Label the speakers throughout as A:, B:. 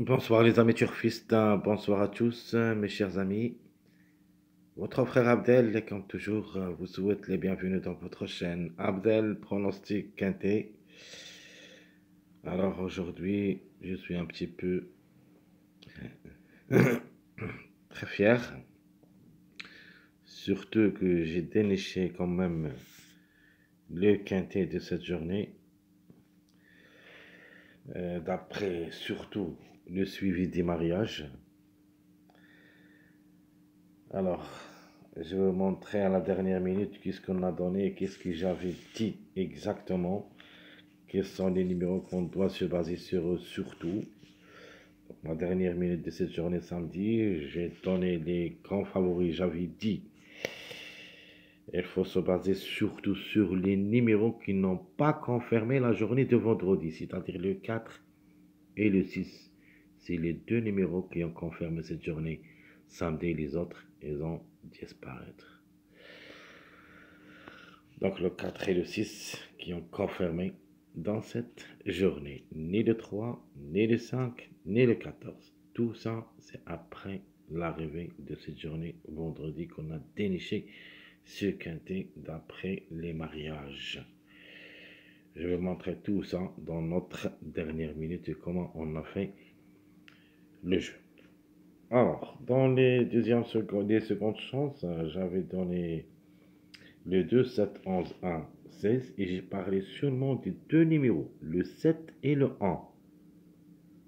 A: Bonsoir les amis turfistes, bonsoir à tous mes chers amis. Votre frère Abdel, comme toujours, vous souhaite les bienvenus dans votre chaîne. Abdel, pronostic quintet. Alors aujourd'hui, je suis un petit peu très fier. Surtout que j'ai déniché quand même le quintet de cette journée. D'après surtout le suivi des mariages. Alors, je vais vous montrer à la dernière minute qu'est-ce qu'on a donné et qu'est-ce que j'avais dit exactement. Quels sont les numéros qu'on doit se baser sur eux surtout. Donc, la dernière minute de cette journée samedi, j'ai donné les grands favoris. J'avais dit, il faut se baser surtout sur les numéros qui n'ont pas confirmé la journée de vendredi, c'est-à-dire le 4 et le 6. C'est les deux numéros qui ont confirmé cette journée. Samedi, les autres, ils ont disparu. Donc le 4 et le 6 qui ont confirmé dans cette journée. Ni le 3, ni le 5, ni le 14. Tout ça, c'est après l'arrivée de cette journée vendredi qu'on a déniché ce quintet d'après les mariages. Je vais vous montrer tout ça dans notre dernière minute et comment on a fait le jeu. Alors, dans les secondes chances, j'avais donné le 2, 7, 11, 1, 16 et j'ai parlé seulement des deux numéros, le 7 et le 1.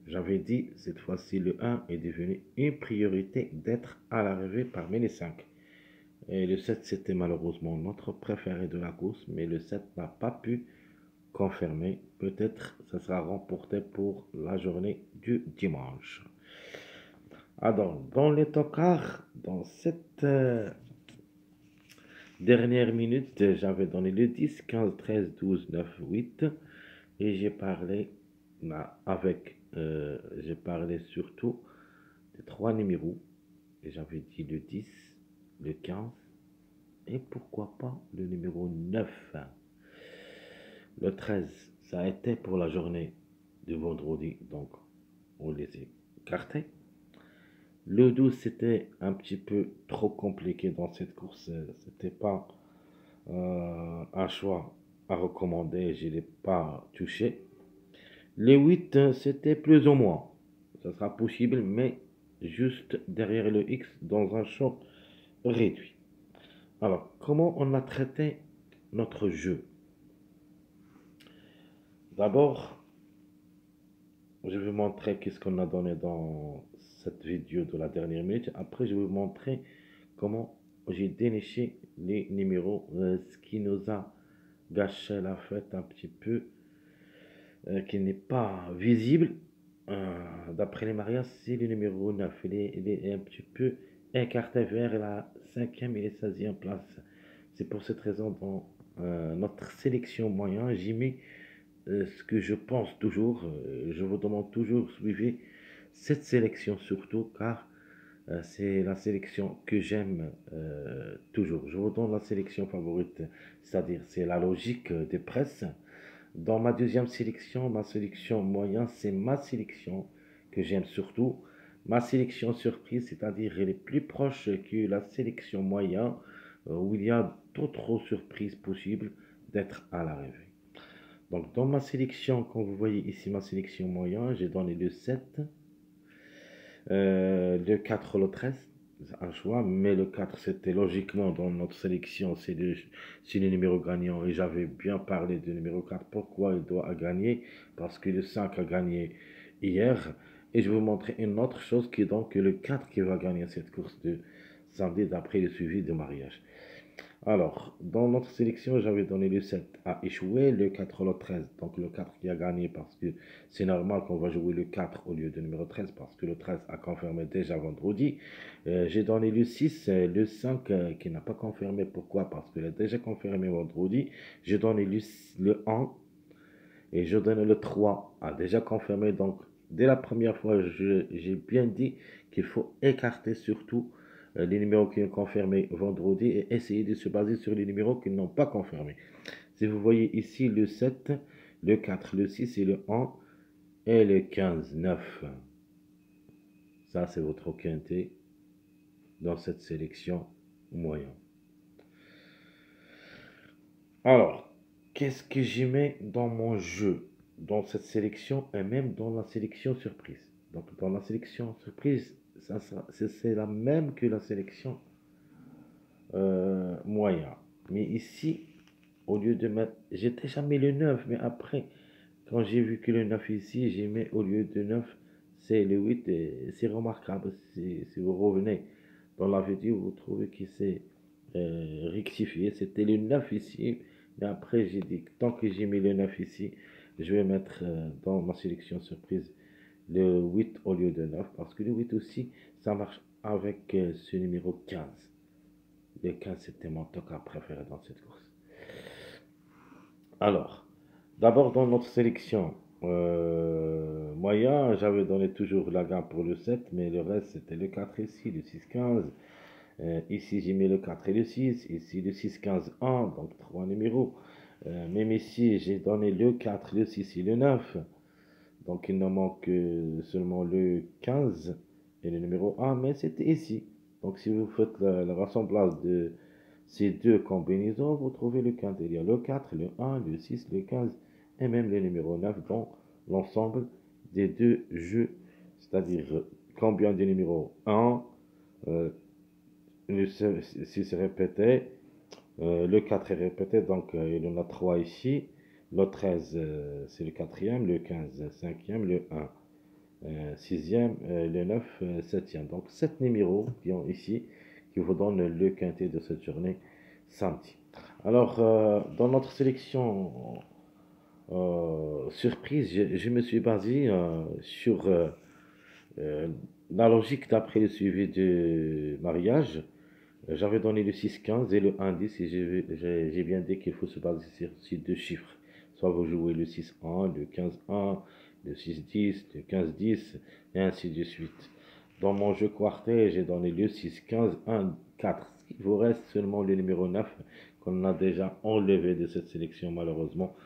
A: J'avais dit cette fois-ci le 1 est devenu une priorité d'être à l'arrivée parmi les 5. Et le 7 c'était malheureusement notre préféré de la course, mais le 7 n'a pas pu confirmer. Peut-être ça sera remporté pour la journée du dimanche. Alors, dans les tocards, dans cette dernière minute, j'avais donné le 10, 15, 13, 12, 9, 8 et j'ai parlé j'ai parlé surtout des trois numéros et j'avais dit le 10, le 15 et pourquoi pas le numéro 9. Le 13, ça a été pour la journée de vendredi, donc on les écartait. Le 12, c'était un petit peu trop compliqué dans cette course, c'était pas un choix à recommander, je ne l'ai pas touché. Les 8, c'était plus ou moins. Ça sera possible, mais juste derrière le X dans un champ réduit. Alors, comment on a traité notre jeu? D'abord, je vais vous montrer qu'est-ce qu'on a donné dans cette vidéo de la dernière minute. Après, je vais vous montrer comment j'ai déniché les numéros, ce qui nous a gâché la fête un petit peu, qui n'est pas visible. D'après les mariages, c'est le numéro 9. Il est un petit peu écarté vers la 5e et la 16e place. C'est pour cette raison dans notre sélection moyen, j'ai mis ce que je pense toujours. Je vous demande toujours suivez cette sélection surtout car c'est la sélection que j'aime toujours. Je vous donne la sélection favorite, c'est-à-dire c'est la logique des presses. Dans ma deuxième sélection, ma sélection moyenne, c'est ma sélection que j'aime surtout. Ma sélection surprise, c'est-à-dire elle est plus proche que la sélection moyenne, où il y a d'autres surprises possibles d'être à l'arrivée. Donc dans ma sélection, comme vous voyez ici ma sélection moyenne, j'ai donné le 7, le 4, le 13, un choix, mais le 4 c'était logiquement dans notre sélection, c'est le numéro gagnant et j'avais bien parlé du numéro 4, pourquoi il doit gagner, parce que le 5 a gagné hier et je vais vous montrer une autre chose qui est donc le 4 qui va gagner cette course de samedi d'après le suivi de mariage. Alors, dans notre sélection, j'avais donné le 7 à échouer, le 4 le 13. Donc le 4 qui a gagné parce que c'est normal qu'on va jouer le 4 au lieu du numéro 13 parce que le 13 a confirmé déjà vendredi. J'ai donné le 6, le 5 qui n'a pas confirmé. Pourquoi? Parce qu'il a déjà confirmé vendredi. J'ai donné le 1 et je donne le 3 a déjà confirmé. Donc dès la première fois, j'ai bien dit qu'il faut écarter surtout les numéros qui ont confirmé vendredi et essayer de se baser sur les numéros qui n'ont pas confirmé. Si vous voyez ici le 7, le 4, le 6 et le 1 et le 15, 9. Ça, c'est votre quintet dans cette sélection moyen. Alors, qu'est-ce que j'y mets dans mon jeu, dans cette sélection et même dans la sélection surprise? Donc, dans la sélection surprise, c'est la même que la sélection moyen. Mais ici, au lieu de mettre, j'ai déjà mis le 9, mais après, quand j'ai vu que le 9 ici, j'ai mis au lieu de 9, c'est le 8, et c'est remarquable. Si vous revenez dans la vidéo, vous trouvez que c'est rectifié. C'était le 9 ici, mais après, j'ai dit, tant que j'ai mis le 9 ici, je vais mettre dans ma sélection surprise le 8 au lieu de 9, parce que le 8 aussi, ça marche avec ce numéro 15. Le 15, c'était mon toca préféré dans cette course. Alors, d'abord dans notre sélection moyen, j'avais donné toujours la gamme pour le 7, mais le reste c'était le 4 ici, le 6, 15. Ici j'ai mis le 4 et le 6, ici le 6, 15, 1, donc 3 numéros. Même ici j'ai donné le 4, le 6 et le 9. Donc il ne manque seulement le 15 et le numéro 1, mais c'était ici. Donc si vous faites le rassemblage de ces deux combinaisons, vous trouvez le 15. Il y a le 4, le 1, le 6, le 15 et même le numéro 9 dans l'ensemble des deux jeux. C'est-à-dire combien de numéros 1, le 6 est répété, le 4 est répété, donc il y en a 3 ici. Le 13, c'est le quatrième, le 15, cinquième, le 1, sixième, le 9, septième. Donc 7 numéros qui ont ici, qui vous donnent le quintet de cette journée samedi. Alors, dans notre sélection surprise, je me suis basé sur euh, la logique d'après le suivi de mariage. J'avais donné le 6-15 et le 1-10 et j'ai bien dit qu'il faut se baser sur ces deux chiffres. Soit vous jouez le 6-1, le 15-1, le 6-10, le 15-10 et ainsi de suite. Dans mon jeu quartet, j'ai donné le 6-15-1-4. Il vous reste seulement le numéro 9 qu'on a déjà enlevé de cette sélection malheureusement.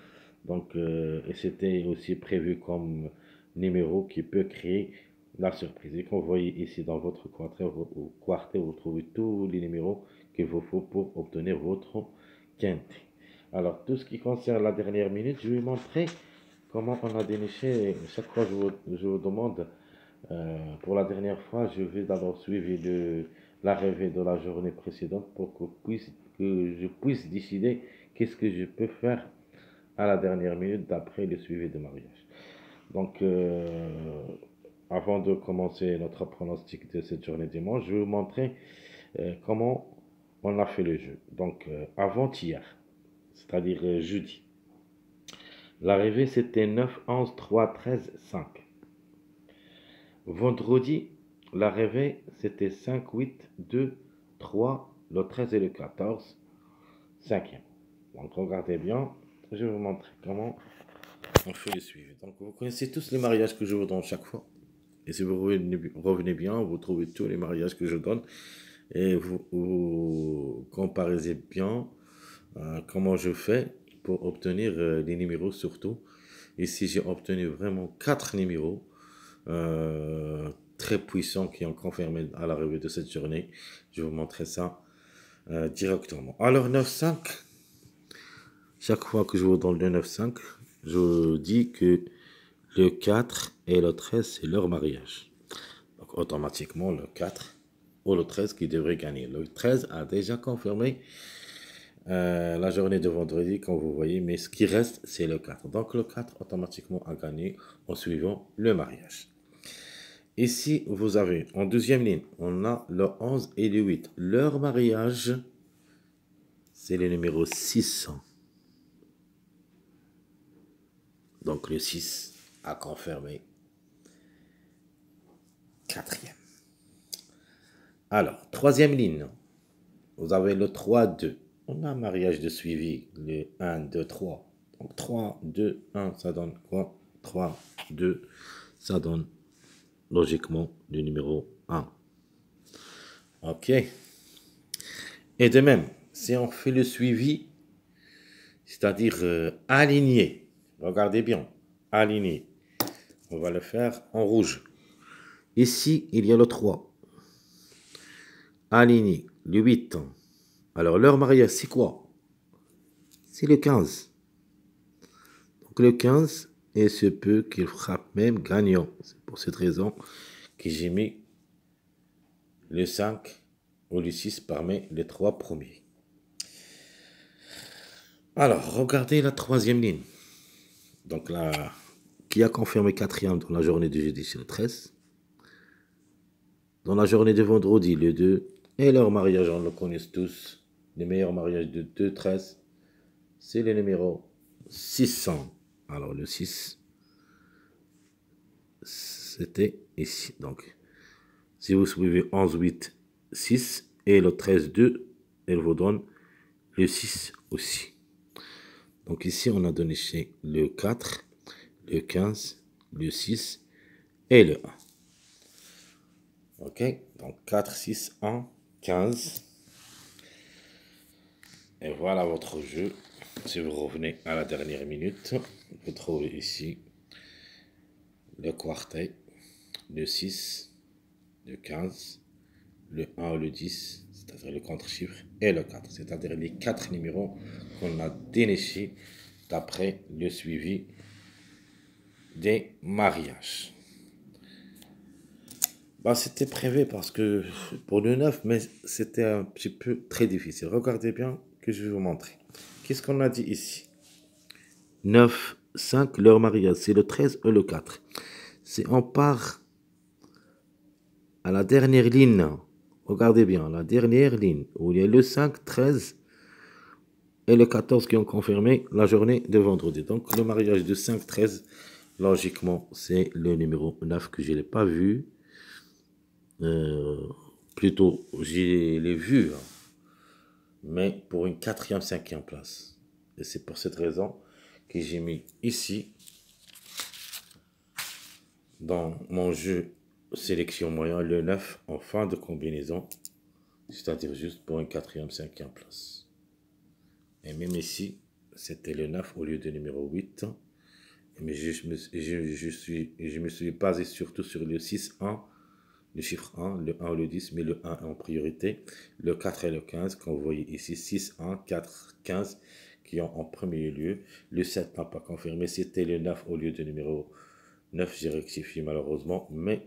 A: Donc, et c'était aussi prévu comme numéro qui peut créer la surprise. Et qu'on voyez ici dans votre quartet, vous trouvez tous les numéros qu'il vous faut pour obtenir votre quintet. Alors, tout ce qui concerne la dernière minute, je vais montrer comment on a déniché. Chaque fois, je vous demande, pour la dernière fois, je vais d'abord suivre l'arrivée de la journée précédente pour que je puisse décider qu'est-ce que je peux faire à la dernière minute d'après le suivi de mariage. Donc, avant de commencer notre pronostic de cette journée dimanche, je vais vous montrer comment on a fait le jeu. Donc, avant-hier, c'est-à-dire jeudi, l'arrivée c'était 9, 11, 3, 13, 5. Vendredi, l'arrivée c'était 5, 8, 2, 3, le 13 et le 14, 5e. Donc, regardez bien, je vais vous montrer comment on fait le suivi. Donc, vous connaissez tous les mariages que je vous donne chaque fois. Et si vous revenez bien, vous trouvez tous les mariages que je donne. Et vous comparez bien comment je fais pour obtenir les numéros surtout. Ici, j'ai obtenu vraiment 4 numéros très puissants qui ont confirmé à l'arrivée de cette journée. Je vais vous montrer ça directement. Alors, 9-5, chaque fois que je vous donne le 9-5, je dis que le 4 et le 13, c'est leur mariage. Donc, automatiquement, le 4 ou le 13 qui devrait gagner. Le 13 a déjà confirmé la journée de vendredi, comme vous voyez, mais ce qui reste, c'est le 4. Donc, le 4 automatiquement a gagné en suivant le mariage. Ici, vous avez en deuxième ligne, on a le 11 et le 8. Leur mariage, c'est le numéro 6. Donc, le 6 a confirmé quatrième. Alors, troisième ligne, vous avez le 3-2. On a un mariage de suivi, le 1, 2, 3. Donc 3, 2, 1, ça donne quoi? 3, 2, ça donne logiquement le numéro 1. Ok. Et de même, si on fait le suivi, c'est-à-dire aligné, regardez bien, aligné, on va le faire en rouge. Ici, il y a le 3. Aligné, le 8. Alors, leur mariage, c'est quoi? C'est le 15. Donc, le 15, il se peut qu'il frappe même gagnant. C'est pour cette raison que j'ai mis le 5 ou le 6 parmi les 3 premiers. Alors, regardez la troisième ligne. Donc là, qui a confirmé quatrième dans la journée de jeudi, c'est le 13. Dans la journée de vendredi, le 2. Et leur mariage, on le connaît tous. Les meilleurs mariages de 2-13, c'est le numéro 600. Alors le 6, c'était ici. Donc, si vous suivez 11, 8, 6 et le 13, 2, elle vous donne le 6 aussi. Donc ici, on a donné chez le 4, le 15, le 6 et le 1. Ok, donc 4, 6, 1, 15. Et voilà votre jeu. Si vous revenez à la dernière minute, vous trouvez ici le quartet, le 6, le 15, le 1 ou le 10, c'est-à-dire le contre-chiffre, et le 4, c'est-à-dire les 4 numéros qu'on a dénichés d'après le suivi des mariages. Bah, c'était prévu parce que pour le 9, mais c'était un petit peu très difficile. Regardez bien que je vais vous montrer. Qu'est-ce qu'on a dit ici? 9, 5, leur mariage, c'est le 13 ou le 4. Si on part à la dernière ligne, regardez bien, la dernière ligne, où il y a le 5, 13 et le 14 qui ont confirmé la journée de vendredi. Donc le mariage de 5, 13, logiquement, c'est le numéro 9 que je n'ai pas vu. Plutôt, je l'ai vu, hein, mais pour une quatrième, cinquième place. Et c'est pour cette raison que j'ai mis ici, dans mon jeu sélection moyen, le 9 en fin de combinaison, c'est-à-dire juste pour une quatrième, cinquième place. Et même ici, c'était le 9 au lieu de numéro 8. Mais je me suis basé surtout sur le 6, 1, le chiffre 1, le 1 ou le 10, mais le 1 en priorité. Le 4 et le 15, comme vous voyez ici, 6, 1, 4, 15, qui ont en premier lieu. Le 7 n'a pas confirmé, c'était le 9 au lieu de numéro 9, j'ai rectifié malheureusement, mais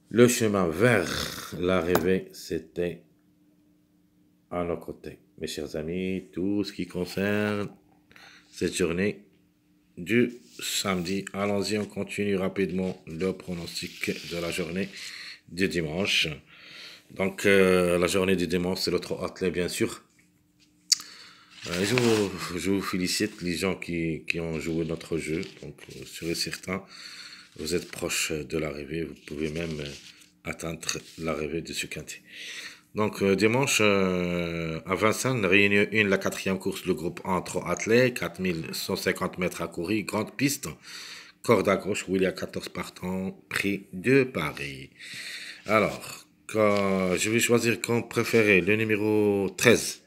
A: le chemin vers l'arrivée, c'était à nos côtés. Mes chers amis, tout ce qui concerne cette journée du samedi. Allons-y, on continue rapidement le pronostic de la journée du dimanche. Donc, la journée du dimanche, c'est l'autre athlète, bien sûr. Je vous félicite, les gens qui ont joué notre jeu. Donc, sûr et certain, vous êtes proche de l'arrivée. Vous pouvez même atteindre l'arrivée de ce quintet. Donc, dimanche, à Vincennes, réunion 1, la quatrième course, le groupe 1, 3 athlètes, 4150 mètres à courir, grande piste, corde à gauche, où il y a 14 partants, prix de Paris. Alors, je vais choisir comme préféré le numéro 13.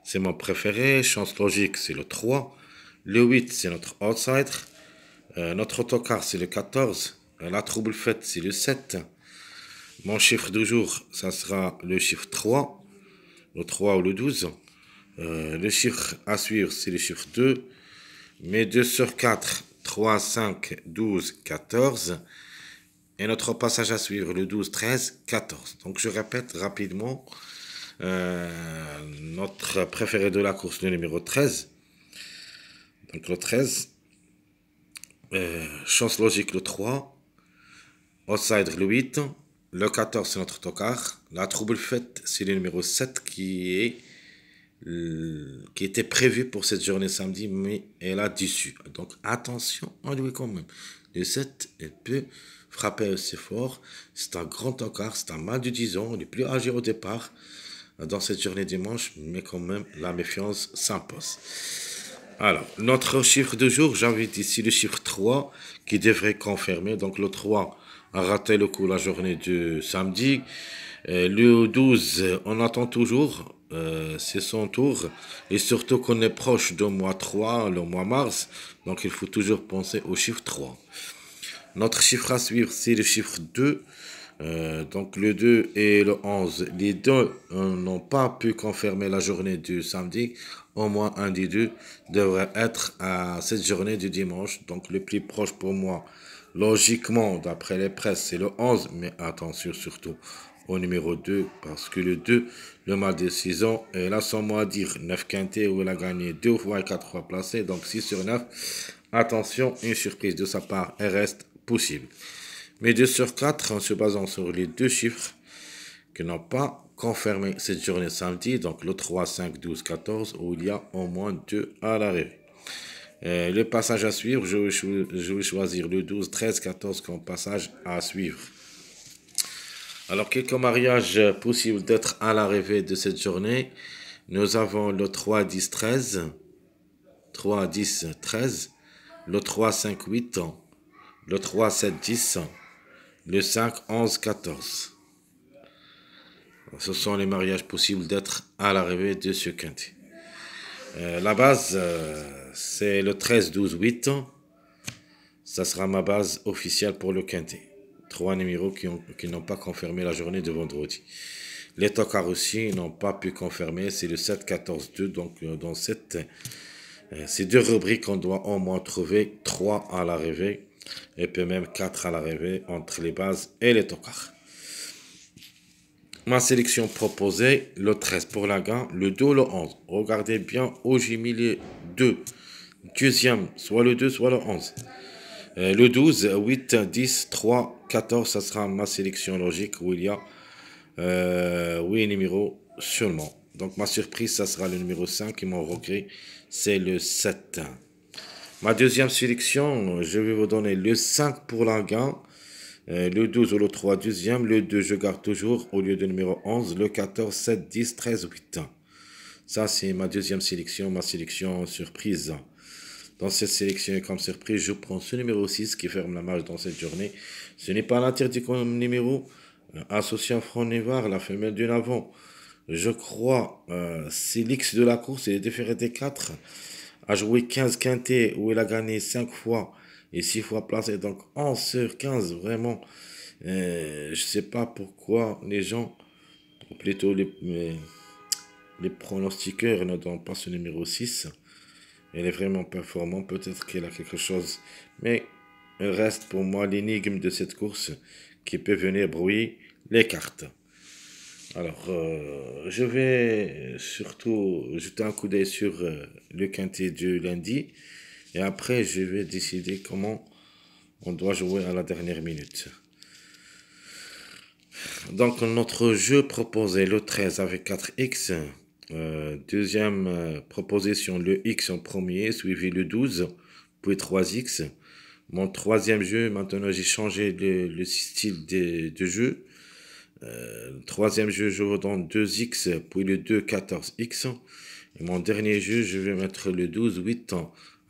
A: C'est mon préféré. Chance logique, c'est le 3. Le 8, c'est notre outsider. Notre autocar, c'est le 14. La trouble faite, c'est le 7. Mon chiffre du jour, ça sera le chiffre 3. Le 3 ou le 12. Le chiffre à suivre, c'est le chiffre 2. Mes 2 sur 4, 3, 5, 12, 14. Et notre passage à suivre, le 12, 13, 14. Donc je répète rapidement. Notre préféré de la course, le numéro 13. Donc le 13. Chance logique, le 3. Outsider, le 8. Le 14, c'est notre tocard. La trouble faite, c'est le numéro 7 qui était prévu pour cette journée samedi, mais elle a déçu. Donc attention à lui quand même. Le 7, elle peut frapper assez fort. C'est un grand tocard, c'est un mâle de 10 ans. Il est plus âgé au départ dans cette journée dimanche, mais quand même la méfiance s'impose. Alors, notre chiffre de jour, j'invite ici le chiffre 3 qui devrait confirmer. Donc le 3 a raté le coup la journée de samedi. Le 12, on attend toujours, c'est son tour. Et surtout qu'on est proche du mois 3, le mois mars. Donc il faut toujours penser au chiffre 3. Notre chiffre à suivre, c'est le chiffre 2. Donc le 2 et le 11, les deux n'ont pas pu confirmer la journée du samedi. Au moins un des deux devrait être à cette journée du dimanche. Donc le plus proche pour moi, logiquement, d'après les presses, c'est le 11. Mais attention surtout au numéro 2, parce que le 2, le mal de 6 ans, et là sans mot à dire, 9 quintés où il a gagné 2 fois et 4 fois placé, donc 6 sur 9. Attention, une surprise de sa part, elle reste possible. Mais 2 sur 4 en se basant sur les deux chiffres qui n'ont pas confirmé cette journée samedi, donc le 3, 5, 12, 14, où il y a au moins 2 à l'arrivée. Le passage à suivre, je vais choisir le 12, 13, 14 comme passage à suivre. Alors, quelques mariages possibles d'être à l'arrivée de cette journée. Nous avons le 3, 10, 13, 3, 10, 13, le 3, 5, 8, le 3, 7, 10, le 5, 11, 14. Ce sont les mariages possibles d'être à l'arrivée de ce quintet. La base, c'est le 13, 12, 8. Ça sera ma base officielle pour le quintet. Trois numéros qui n'ont pas confirmé la journée de vendredi. Les tocards aussi n'ont pas pu confirmer. C'est le 7, 14, 2. Donc, dans ces deux rubriques, on doit au moins trouver 3 à l'arrivée. Et puis même 4 à l'arrivée entre les bases et les tocards. Ma sélection proposée, le 13 pour la gagne, le 2, le 11. Regardez bien où j'ai mis les deux. Deuxième, soit le 2, soit le 11. Le 12, 8, 10, 3, 14, ça sera ma sélection logique où il y a 8 numéros seulement. Donc ma surprise, ça sera le numéro 5 et mon regret, c'est le 7. Ma deuxième sélection, je vais vous donner le 5 pour la gagne. Le 12 ou le 3, deuxième. Le 2, je garde toujours au lieu du numéro 11. Le 14, 7, 10, 13, 8. Ça, c'est ma deuxième sélection, ma sélection surprise. Dans cette sélection comme surprise, je prends ce numéro 6 qui ferme la marche dans cette journée. Ce n'est pas l'interdit comme numéro. Associé à Front Névar, la femelle du Navon. Je crois, c'est l'X de la course, il est déféré des 4. A joué 15 quintés où il a gagné 5 fois et 6 fois placé. Donc 11 sur 15, vraiment. Je sais pas pourquoi les gens, ou plutôt les pronostiqueurs ne donnent pas ce numéro 6. Elle est vraiment performant. Peut-être qu'elle a quelque chose. Mais elle reste pour moi l'énigme de cette course qui peut venir brouiller les cartes. Alors, je vais surtout jeter un coup d'œil sur le quintet du lundi. Et après, je vais décider comment on doit jouer à la dernière minute. Donc, notre jeu proposé le 13 avec 4X. Deuxième proposition, le X en premier, suivi le 12, puis 3X. Mon troisième jeu, maintenant j'ai changé le style de jeu. Troisième jeu, je vous donne 2X, puis le 2, 14X. Et mon dernier jeu, je vais mettre le 12, 8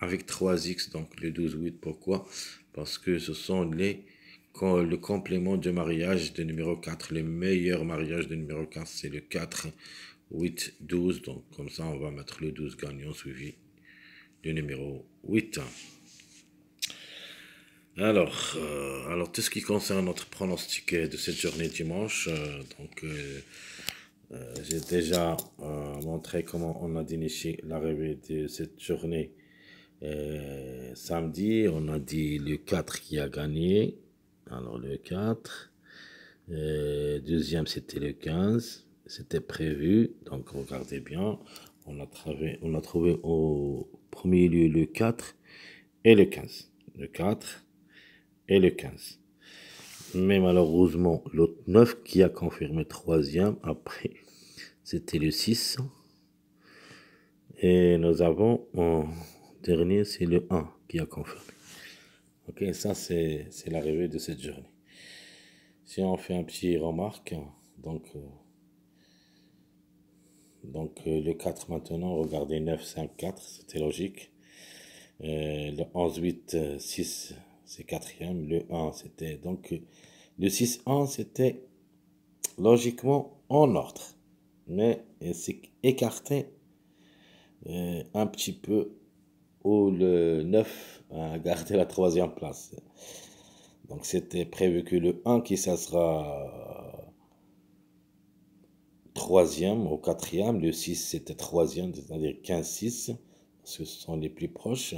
A: avec 3X. Donc le 12, 8, pourquoi? Parce que ce sont le complément de mariage de numéro 4. Le meilleur mariage de numéro 4, c'est le 4, 8, 12. Donc comme ça, on va mettre le 12 gagnant suivi du numéro 8. Alors, tout ce qui concerne notre pronostic de cette journée dimanche, j'ai déjà montré comment on a déniché l'arrivée de cette journée samedi. On a dit le 4 qui a gagné. Alors, le 4. Deuxième, c'était le 15. C'était prévu. Donc, regardez bien. On a trouvé au premier lieu le 4 et le 15. Le 4 et le 15. Mais malheureusement, l'autre 9 qui a confirmé troisième, après, c'était le 6. Et nous avons en dernier, c'est le 1 qui a confirmé. Ok, ça c'est l'arrivée de cette journée. Si on fait un petit remarque, le 4 maintenant, regardez 9, 5, 4, c'était logique. Le 11, 8, 6, c'est quatrième. Le 1, c'était donc le 6, 1, c'était logiquement en ordre. Mais c'est écarté un petit peu où le 9 a gardé la troisième place. Donc c'était prévu que le 1 qui ça sera troisième ou quatrième, le 6 c'était troisième, c'est-à-dire 15-6, parce que ce sont les plus proches.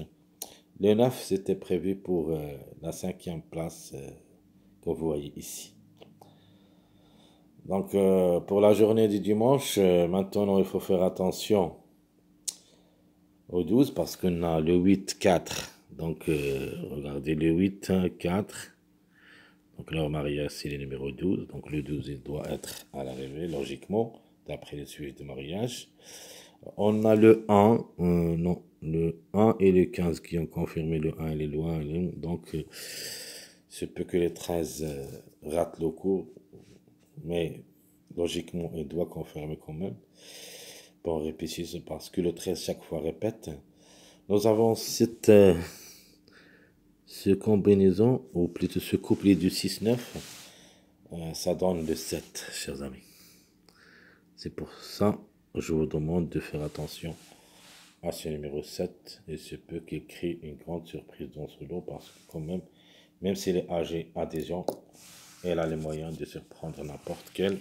A: Le 9 c'était prévu pour la cinquième place que vous voyez ici. Donc pour la journée du dimanche, maintenant il faut faire attention au 12 parce qu'on a le 8-4. Donc regardez le 8-4. Donc leur mariage c'est le numéro 12. Donc le 12 il doit être à l'arrivée logiquement d'après le sujet de mariage. On a le 1, non, le 1 et le 15 qui ont confirmé le 1 il est loin. Donc c'est peut que les 13 ratent le coup, mais logiquement il doit confirmer quand même. Bon, répétisse parce que le 13 chaque fois répète. Nous avons ce combinaison, ou plutôt ce couplet du 6-9, ça donne le 7, chers amis. C'est pour ça que je vous demande de faire attention à ce numéro 7, et ce peut qu'il crée une grande surprise dans ce lot, parce que quand même s'il est âgé à des gens, elle a les moyens de surprendre n'importe quel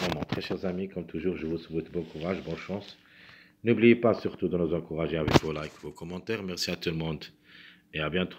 A: moment. Très chers amis, comme toujours, je vous souhaite bon courage, bonne chance. N'oubliez pas surtout de nous encourager avec vos likes, vos commentaires. Merci à tout le monde et à bientôt.